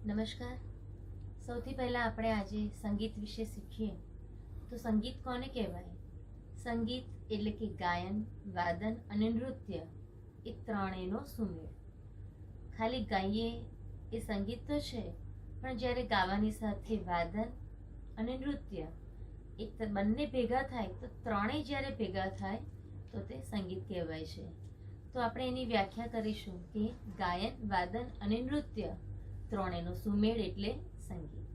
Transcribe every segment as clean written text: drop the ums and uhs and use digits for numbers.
નમસ્કાર. સૌથી પહેલાં આપણે આજે સંગીત વિશે શીખીએ તો સંગીત કોને કહેવાય? સંગીત એટલે કે ગાયન, વાદન અને નૃત્ય એ ત્રણેયનો સુમેળ. ખાલી ગાઈએ એ સંગીત તો છે, પણ જ્યારે ગાવાની સાથે વાદન અને નૃત્ય એક બંને ભેગા થાય તો ત્રણેય જ્યારે ભેગા થાય તો તે સંગીત કહેવાય છે. તો આપણે એની વ્યાખ્યા કરીશું કે ગાયન, વાદન અને નૃત્ય ત્રણેયનો સુમેળ એટલે સંગીત.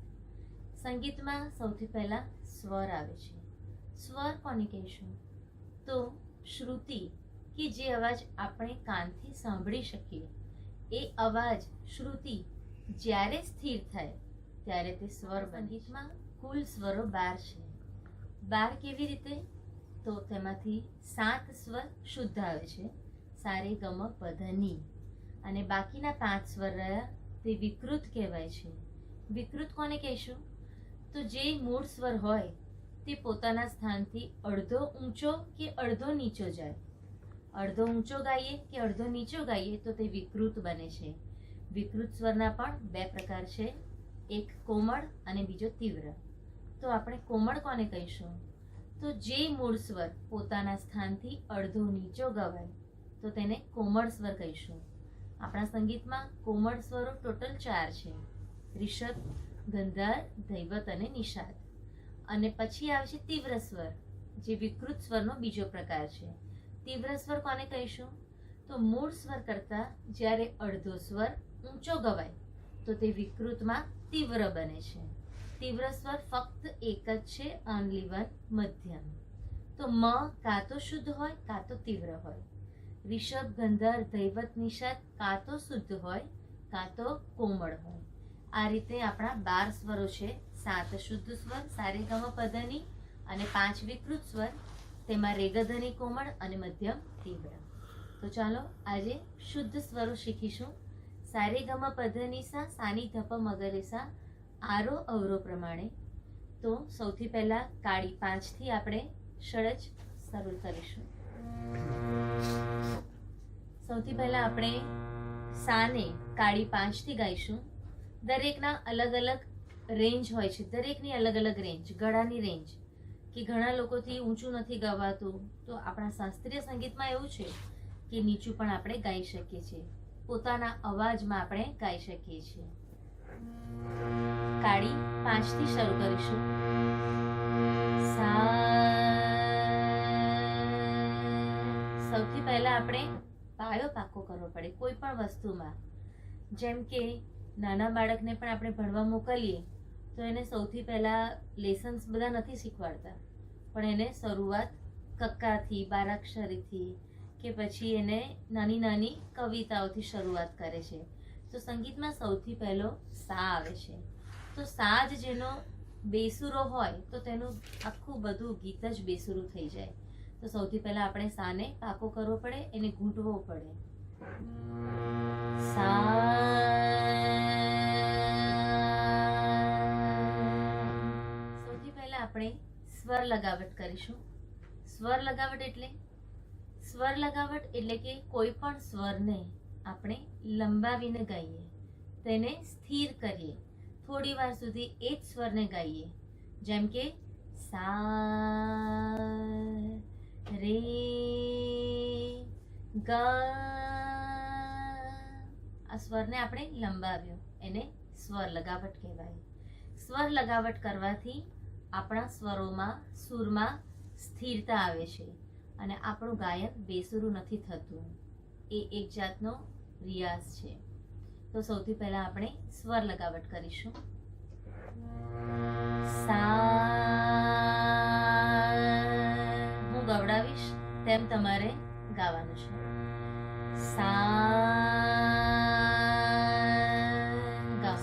સંગીતમાં સૌથી પહેલાં સ્વર આવે છે. સ્વર કોને કહીશું? તો શ્રુતિ કે જે અવાજ આપણે કાનથી સાંભળી શકીએ એ અવાજ, શ્રુતિ જ્યારે સ્થિર થાય ત્યારે તે સ્વર. સંગીતમાં કુલ સ્વરો 12 છે. 12 કેવી રીતે? તો તેમાંથી 7 સ્વર શુદ્ધ આવે છે, સારે ગમ પધ ની, અને બાકીના 5 સ્વર રહ્યા તે વિકૃત કહેવાય છે. વિકૃત કોને કહીશું? તો જે મૂળ સ્વર હોય તે પોતાના સ્થાનથી અડધો ઊંચો કે અડધો નીચો જાય. અડધો ઊંચો ગાઈએ કે અડધો નીચો ગાઈએ તો તે વિકૃત બને છે. વિકૃત સ્વરના પણ 2 પ્રકાર છે, એક કોમળ અને બીજો તીવ્ર. તો આપણે કોમળ કોને કહીશું? તો જે મૂળ સ્વર પોતાના સ્થાનથી અડધો નીચો ગવાય તો તેને કોમળ સ્વર કહીશું. આપણા સંગીતમાં કોમળ સ્વરો ટોટલ 4 છે: રિષભ, ગંધાર, ધૈવત અને નિષાદ. અને પછી આવે છે તીવ્ર સ્વર, જે વિકૃત સ્વરનો બીજો પ્રકાર છે. તીવ્ર સ્વર કોને કહીશું? તો મૂળ સ્વર કરતાં જ્યારે અડધો સ્વર ઊંચો ગવાય તો તે વિકૃતમાં તીવ્ર બને છે. તીવ્ર સ્વર ફક્ત એક જ છે, ઓનલી વન, મધ્યમ. તો મ કાં તો શુદ્ધ હોય કાં તો તીવ્ર હોય. રિષભ, ગંધાર, ધૈવત, નિષાદ કાં તો શુદ્ધ હોય કાં તો કોમળ હોય. આ રીતે આપણા 12 સ્વરો છે. 7 શુદ્ધ સ્વર, સારે ગમ પધ ની, અને 5 વિકૃત સ્વર, તેમાં રેગધની કોમળ અને મધ્યમ તીવ્ર. તો ચાલો આજે શુદ્ધ સ્વરો શીખીશું. સારે ગમ પધ ની સા, સાની ધપ મગરેસા, આરો અવરો પ્રમાણે. તો સૌથી પહેલા કાળી 5 થી આપણે ષડજ શરૂ કરીશું. સૌથી પહેલા આપણે સાને કાળી 5 થી ગાઈશું. દરેકના અલગ અલગ રેન્જ હોય છે, દરેકની અલગ અલગ રેન્જ, ગળાની રેન્જ, કે ઘણા લોકોથી ઊંચું નથી ગવાતું. તો આપણા શાસ્ત્રીય સંગીતમાં એવું છે કે નીચું પણ આપણે ગાઈ શકીએ છીએ, પોતાના અવાજમાં આપણે ગાઈ શકીએ છીએ. કાળી 5 થી શરૂ કરીશું. સૌથી પહેલા આપણે પાયો પાકો કરવો પડે કોઈ પણ વસ્તુમાં. જેમ કે નાના બાળકને પણ આપણે ભણવા મોકલીએ તો એને સૌથી પહેલા લેસન્સ બધા નથી શીખવાડતા, પણ એને શરૂઆત કક્કાથી, બારાક્ષરીથી, કે પછી એને નાની નાની કવિતાઓથી શરૂઆત કરે છે. તો સંગીતમાં સૌથી પહેલો સા આવે છે. તો સા જ જેનો બેસુરો હોય તો તેનું આખું બધું ગીત જ બેસુરું થઈ જાય. તો સૌથી પહેલા આપણે સાને પાકો કરવો પડે, એને ઘૂંટવો પડે. સા. સૌથી પહેલા આપણે સ્વર લગાવટ કરીશું. સ્વર લગાવટ એટલે કે કોઈ પણ સ્વરને આપણે લંબાવીને ગાઈએ, તેને સ્થિર કરીએ, થોડી વાર સુધી એ જ સ્વરને ગાઈએ. જેમ કે સા, રે, ગા. આ સ્વરને આપણે લંબાવ્યો, એને સ્વર લગાવટ કહેવાય. સ્વર લગાવટ કરવાથી આપણા સ્વરોમાં, સૂરમાં સ્થિરતા આવે છે અને આપણું ગાયન બેસુરું નથી થતું. એ એક જાતનો રિયાઝ છે. તો સૌથી પહેલા આપણે સ્વર લગાવટ કરીશું. સા. હું ગવડાવીશ તેમ તમારે ગાવાનું છે. સા. ગાઓ.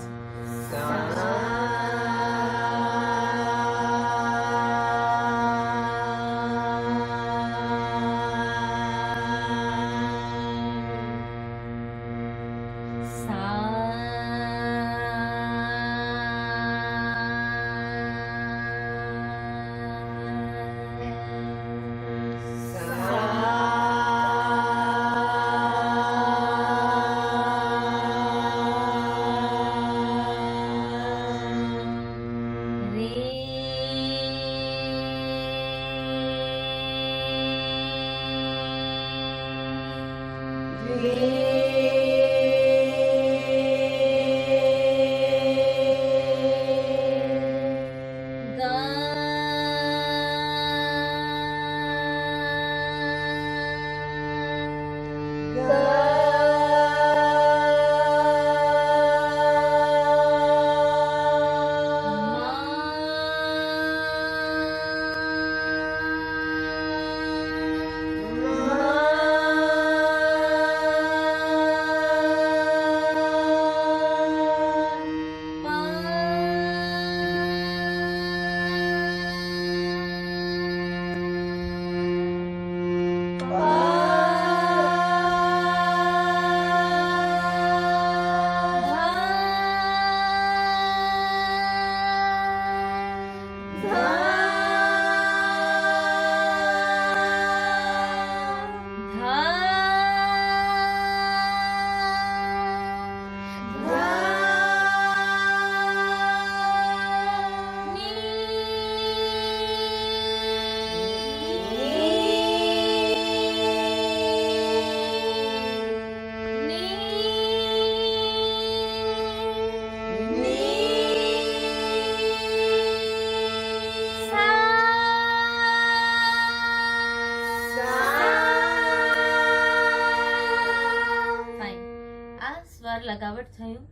લગાવટ થયું.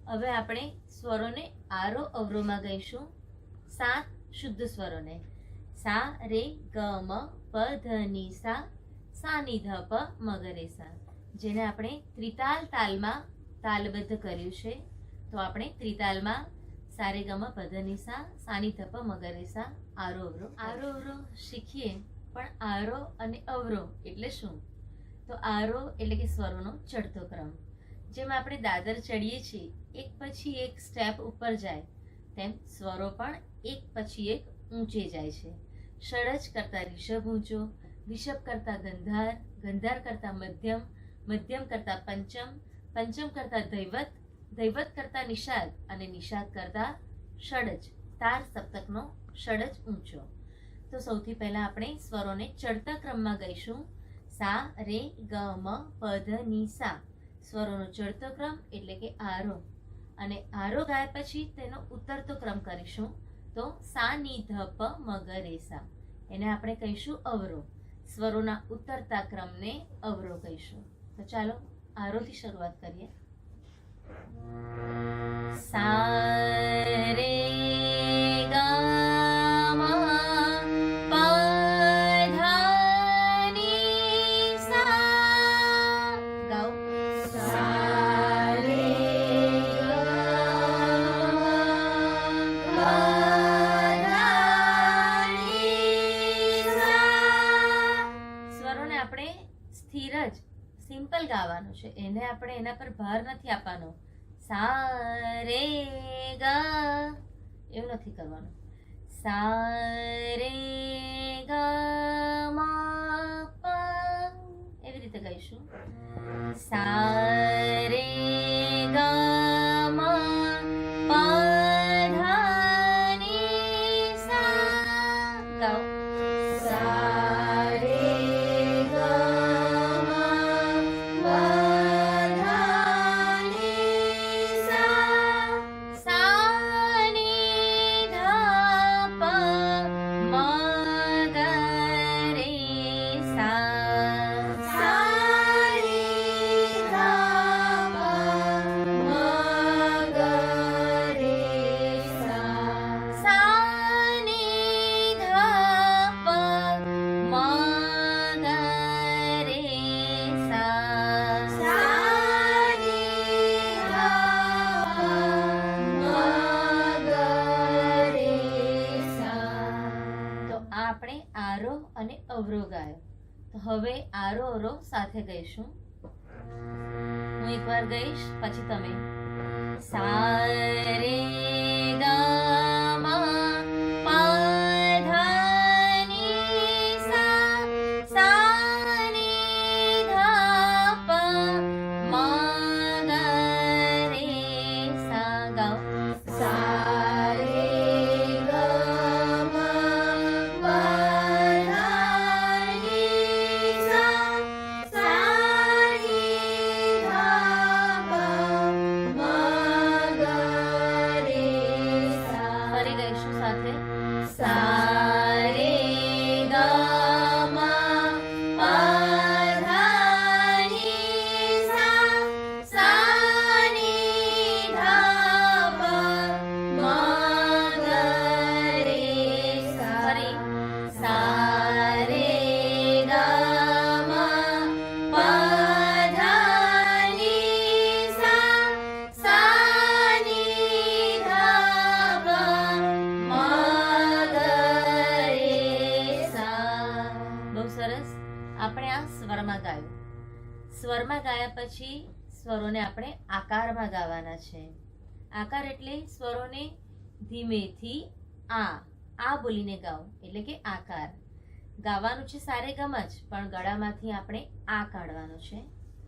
હવે આપણે સ્વરોને આરો અવરોમાં ગાઈશું. 7 શુદ્ધ સ્વરોને. સા રે ગ મ પ ધ ની સા, સા ની ધ પ મ ગ રે સા, જેને આપણે ત્રિતાલ તાલમાં તાલબદ્ધ કર્યું છે. તો આપણે ત્રિતાલમાં સા રે ગ મ પ ધ ની સા, સા ની ધ પ મ ગ રે સા, આરો અવરો. આરો અવરો શીખીએ, પણ આરો અને અવરો એટલે શું? તો આરો એટલે કે સ્વરોનો ચડતો ક્રમ. જેમ આપણે દાદર ચડીએ છીએ, એક પછી એક સ્ટેપ ઉપર જાય, તેમ સ્વરો પણ એક પછી એક ઊંચે જાય છે. ષડજ કરતા રિષભ ઊંચો, રિષભ કરતા ગંધાર, ગંધાર કરતા મધ્યમ, મધ્યમ કરતા પંચમ, પંચમ કરતા દૈવત, દૈવત કરતા નિષાદ અને નિષાદ કરતા ષડજ. તાર સપ્તકનો ષડજ ઊંચો. તો સૌથી પહેલા આપણે સ્વરોને ચડતા ક્રમમાં ગાઈશું. સા રે ગ મ પ ધ ની સા, સ્વરોનો ચડતો ક્રમ એટલે કે આરો. અને આરો ગાયા પછી તેનો ઉતરતો ક્રમ કરીશું. તો સા ની ધ પ મ ગ રે સા, એને આપણે કહીશું અવરો. સ્વરોના ઉતરતા ક્રમને અવરો કહીશું. તો ચાલો આરોથી શરૂઆત કરીએ. સા રે ગ મ પ ધ ની સા. ગાઓ. સા રે ગ મ પ ધ ની સા. સ્વરોને આપણે સ્થિર જ સિમ્પલ ગાવાનું છે. એને આપણે એના પર ભાર નથી આપવાનો. સા રે ગ એવું નથી કરવાનું. સા રે ગ મ પ, એવી રીતે ગાઈશું. સા રે ગ મ પ ધ ની સા. ગાઓ. સા રે ગ મ પ ધ ની સા, સા ની ધ પ મ ગ રે સા, સા ની ધ પ મ ગ રે સા, સા ની ધ પ મ ગ રે સા, સા ની ધ પ મ ગ રે સા. તો આ આપણે આરો અને અવરો ગાયો. તો હવે આરો અવરો સાથે ગાઈશું. હું એકવાર ગાઈશ, પછી તમે. સા રે ગ મ પ ધ ની સા, સા ની ધ પ મ ગ રે સા. ગાઓ. સા રે ગ મ પ ધ ની સા, સા ની પછી સ્વરોને આપણે આકારમાં ગાવાના છે. આકાર એટલે સ્વરોને ધીમેથી આ બોલીને ગાઓ, એટલે કે આકાર. ગાવાનું છે સારે ગમ જ, પણ ગળામાંથી આપણે આ કાઢવાનું છે.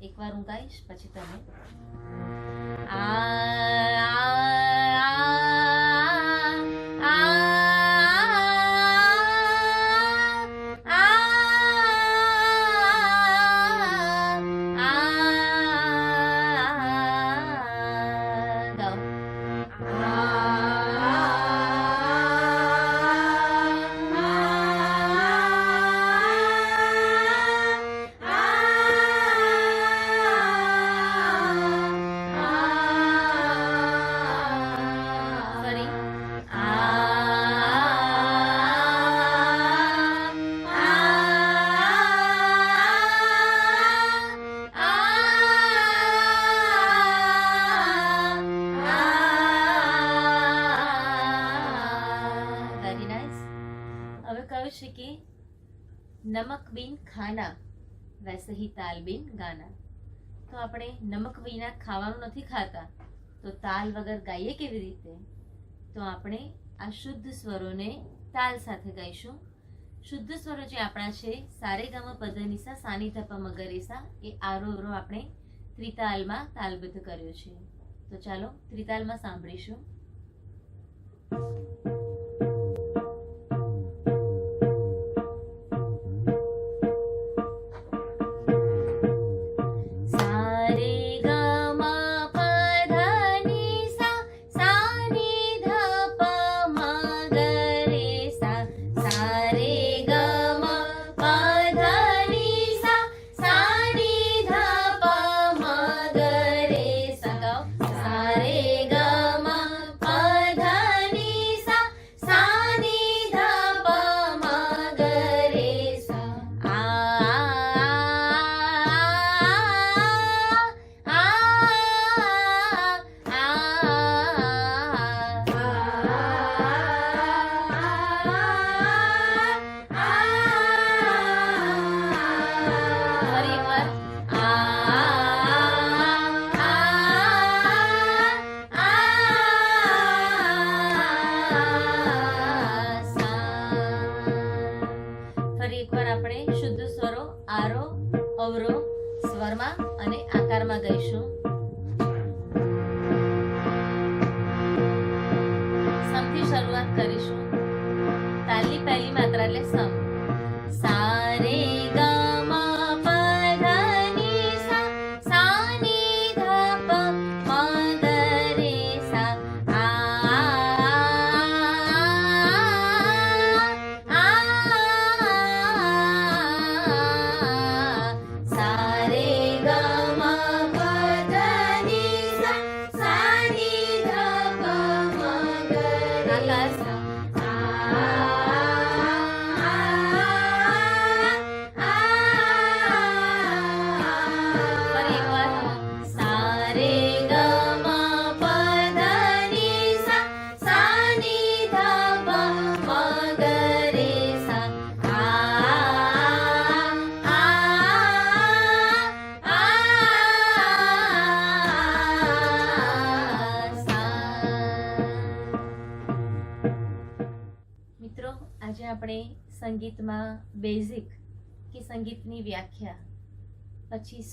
એકવાર હું ગાઈશ પછી તમે कि नमक बिन खाना वैसे ही ताल बिन गाना. तो આપણે નમક વિના ખાવાનું નથી ખાતા, તો તાલ વગર ગાઈએ કેવી રીતે? તો આપણે આ શુદ્ધ સ્વરોને તાલ સાથે ગાઈશું. શુદ્ધ સ્વરો જે આપણા છે સારે ગમ પધનિસા સાની ધપ મગરેસા, એ આરોરો આપણે ત્રિતાલમાં તાલબદ્ધ કર્યો છે. તો ચાલો ત્રિતાલમાં સાંભળીશું. એકવાર આપણે શુદ્ધ સ્વરો આરો અવરો સ્વરમાં અને આકારમાં ગાઈશું. સમથી શરૂઆત કરીશું. તાલની પહેલી માત્રા એટલે સમ. સારે ગમ પધનિસા સાની ધપ મગરેસા આજે આપણે સંગીતમાં બેઝિક કે સંગીતની વ્યાખ્યા, પછી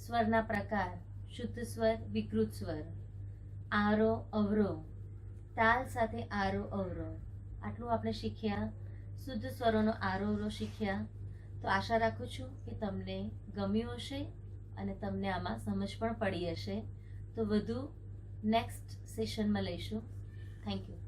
સ્વરના પ્રકાર, શુદ્ધ સ્વર, વિકૃત સ્વર, આરો અવરો, તાલ સાથે આરો અવરો, આટલું આપણે શીખ્યા. શુદ્ધ સ્વરોનો આરો અવરો શીખ્યા. તો આશા રાખું છું કે તમને ગમ્યું હશે અને તમને આમાં સમજ પણ પડી હશે. તો વધુ નેક્સ્ટ સેશનમાં લઈશું. Thank you.